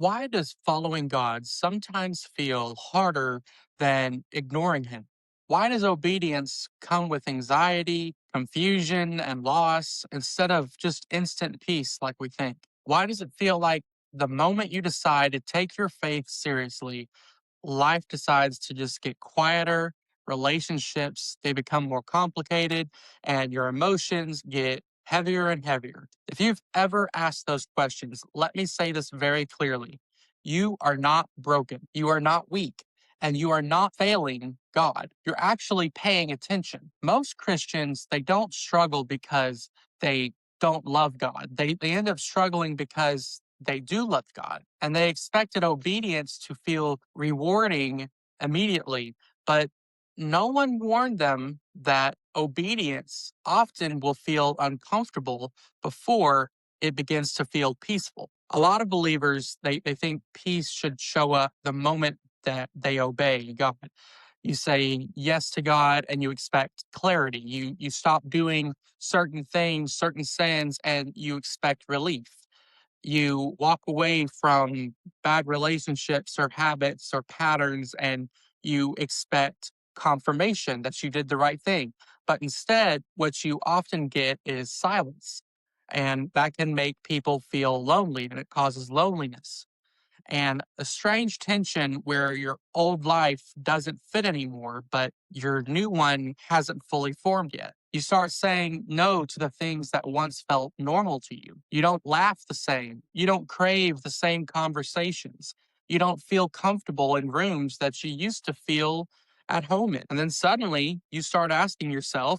Why does following God sometimes feel harder than ignoring Him? Why does obedience come with anxiety, confusion, and loss instead of just instant peace like we think? Why does it feel like the moment you decide to take your faith seriously, life decides to just get quieter, relationships they become more complicated, and your emotions get heavier and heavier? If you've ever asked those questions, let me say this very clearly. You are not broken. You are not weak. And you are not failing God. You're actually paying attention. Most Christians, they don't struggle because they don't love God. They end up struggling because they do love God and they expected obedience to feel rewarding immediately. But no one warned them that obedience often will feel uncomfortable before it begins to feel peaceful. A lot of believers, they think peace should show up the moment that they obey God. You say yes to God and you expect clarity. You stop doing certain things, certain sins, and you expect relief. You walk away from bad relationships or habits or patterns and you expect confirmation that you did the right thing. But instead, what you often get is silence. And that can make people feel lonely and it causes loneliness and a strange tension where your old life doesn't fit anymore, but your new one hasn't fully formed yet. You start saying no to the things that once felt normal to you. You don't laugh the same. You don't crave the same conversations. You don't feel comfortable in rooms that you used to feel at home in. And then suddenly you start asking yourself,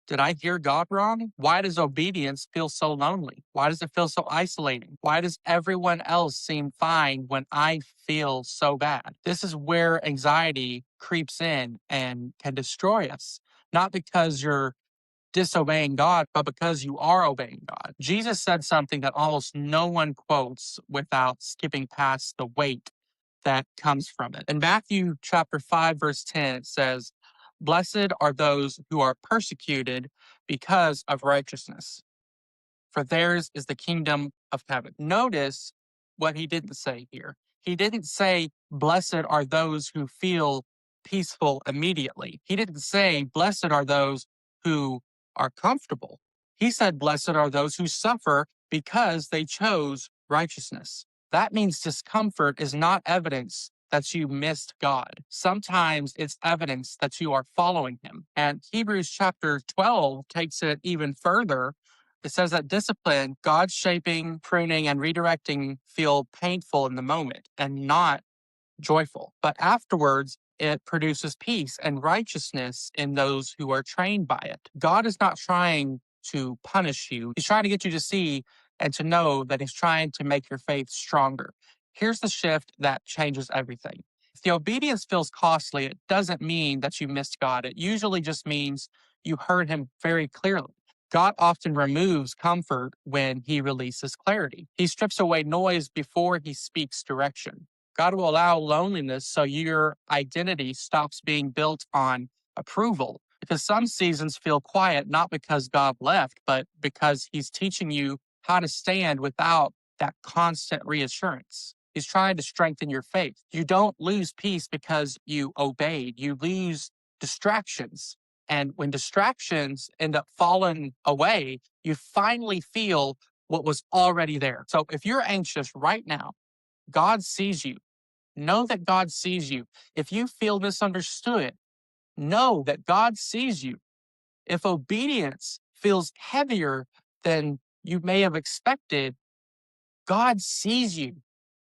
did I hear God wrong? Why does obedience feel so lonely? Why does it feel so isolating? Why does everyone else seem fine when I feel so bad? This is where anxiety creeps in and can destroy us. Not because you're disobeying God, but because you are obeying God. Jesus said something that almost no one quotes without skipping past the weight that comes from it. In Matthew chapter 5, verse 10, it says, "Blessed are those who are persecuted because of righteousness, for theirs is the kingdom of heaven." Notice what he didn't say here. He didn't say, "Blessed are those who feel peaceful immediately." He didn't say, "Blessed are those who are comfortable." He said, "Blessed are those who suffer because they chose righteousness." That means discomfort is not evidence that you missed God. Sometimes it's evidence that you are following him. And Hebrews chapter 12 takes it even further. It says that discipline, God shaping, pruning, and redirecting feel painful in the moment and not joyful. But afterwards, it produces peace and righteousness in those who are trained by it. God is not trying to punish you, He's trying to get you to see and to know that He's trying to make your faith stronger. Here's the shift that changes everything. If the obedience feels costly, it doesn't mean that you missed God. It usually just means you heard Him very clearly. God often removes comfort when He releases clarity. He strips away noise before He speaks direction. God will allow loneliness so your identity stops being built on approval. Because some seasons feel quiet not because God left, but because He's teaching you how to stand without that constant reassurance. He's trying to strengthen your faith. You don't lose peace because you obeyed, you lose distractions. And when distractions end up falling away, you finally feel what was already there. So if you're anxious right now, God sees you. Know that God sees you. If you feel misunderstood, know that God sees you. If obedience feels heavier than you may have expected, God sees you.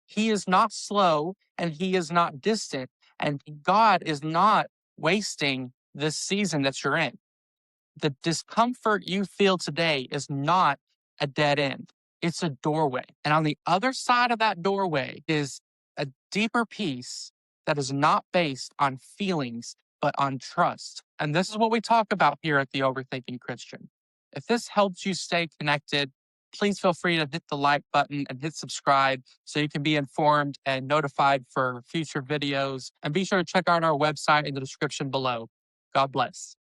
He is not slow and He is not distant, and God is not wasting this season that you're in. The discomfort you feel today is not a dead end. It's a doorway. And on the other side of that doorway is a deeper peace that is not based on feelings, but on trust. And this is what we talk about here at the Overthinking Christian. If this helps you stay connected, please feel free to hit the like button and hit subscribe so you can be informed and notified for future videos. And be sure to check out our website in the description below. God bless.